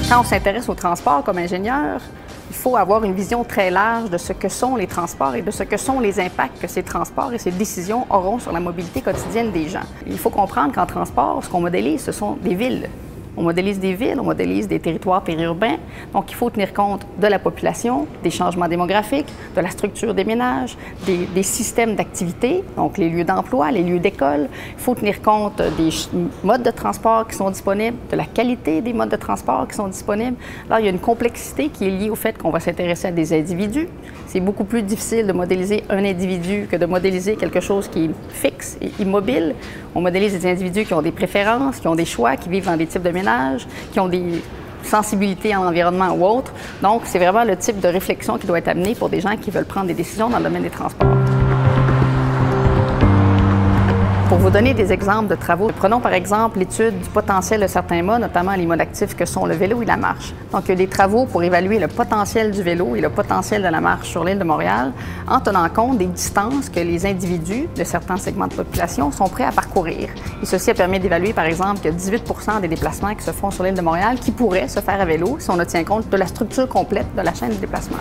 Quand on s'intéresse au transport comme ingénieur, il faut avoir une vision très large de ce que sont les transports et de ce que sont les impacts que ces transports et ces décisions auront sur la mobilité quotidienne des gens. Il faut comprendre qu'en transport, ce qu'on modélise, ce sont des villes. On modélise des villes, on modélise des territoires périurbains. Donc, il faut tenir compte de la population, des changements démographiques, de la structure des ménages, des systèmes d'activité, donc les lieux d'emploi, les lieux d'école. Il faut tenir compte des modes de transport qui sont disponibles, de la qualité des modes de transport qui sont disponibles. Alors, il y a une complexité qui est liée au fait qu'on va s'intéresser à des individus. C'est beaucoup plus difficile de modéliser un individu que de modéliser quelque chose qui est fixe et immobile. On modélise des individus qui ont des préférences, qui ont des choix, qui vivent dans des types de ménages, qui ont des sensibilités en environnement ou autre. Donc, c'est vraiment le type de réflexion qui doit être amené pour des gens qui veulent prendre des décisions dans le domaine des transports. Pour vous donner des exemples de travaux, prenons par exemple l'étude du potentiel de certains modes, notamment les modes actifs que sont le vélo et la marche. Donc, il y a des travaux pour évaluer le potentiel du vélo et le potentiel de la marche sur l'île de Montréal en tenant compte des distances que les individus de certains segments de population sont prêts à parcourir. Et ceci a permis d'évaluer, par exemple, que 18 % des déplacements qui se font sur l'île de Montréal qui pourraient se faire à vélo si on tient compte de la structure complète de la chaîne de déplacement.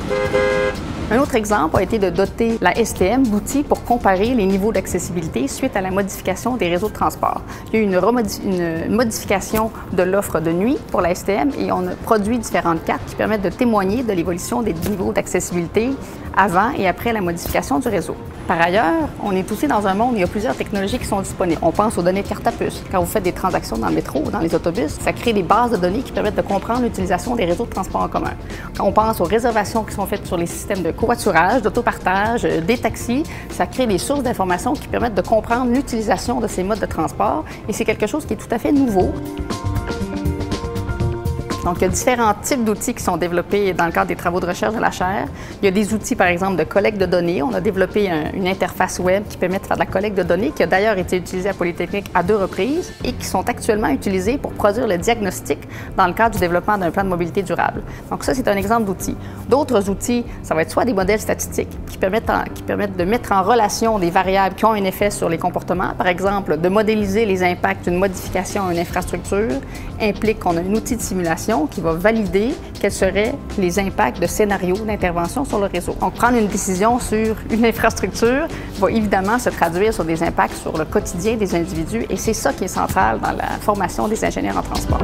Un autre exemple a été de doter la STM d'outils pour comparer les niveaux d'accessibilité suite à la modification des réseaux de transport. Il y a eu une modification de l'offre de nuit pour la STM et on a produit différentes cartes qui permettent de témoigner de l'évolution des niveaux d'accessibilité avant et après la modification du réseau. Par ailleurs, on est aussi dans un monde où il y a plusieurs technologies qui sont disponibles. On pense aux données de carte à puce. Quand vous faites des transactions dans le métro ou dans les autobus, ça crée des bases de données qui permettent de comprendre l'utilisation des réseaux de transport en commun. Quand on pense aux réservations qui sont faites sur les systèmes de covoiturage, d'autopartage, des taxis, ça crée des sources d'informations qui permettent de comprendre l'utilisation de ces modes de transport et c'est quelque chose qui est tout à fait nouveau. Donc, il y a différents types d'outils qui sont développés dans le cadre des travaux de recherche de la chaire. Il y a des outils, par exemple, de collecte de données. On a développé une interface web qui permet de faire de la collecte de données, qui a d'ailleurs été utilisée à Polytechnique à 2 reprises et qui sont actuellement utilisés pour produire le diagnostic dans le cadre du développement d'un plan de mobilité durable. Donc, ça, c'est un exemple d'outils. D'autres outils, ça va être soit des modèles statistiques qui permettent de mettre en relation des variables qui ont un effet sur les comportements. Par exemple, de modéliser les impacts d'une modification à une infrastructure implique qu'on a un outil de simulation qui va valider quels seraient les impacts de scénarios d'intervention sur le réseau. Donc, prendre une décision sur une infrastructure va évidemment se traduire sur des impacts sur le quotidien des individus et c'est ça qui est central dans la formation des ingénieurs en transport.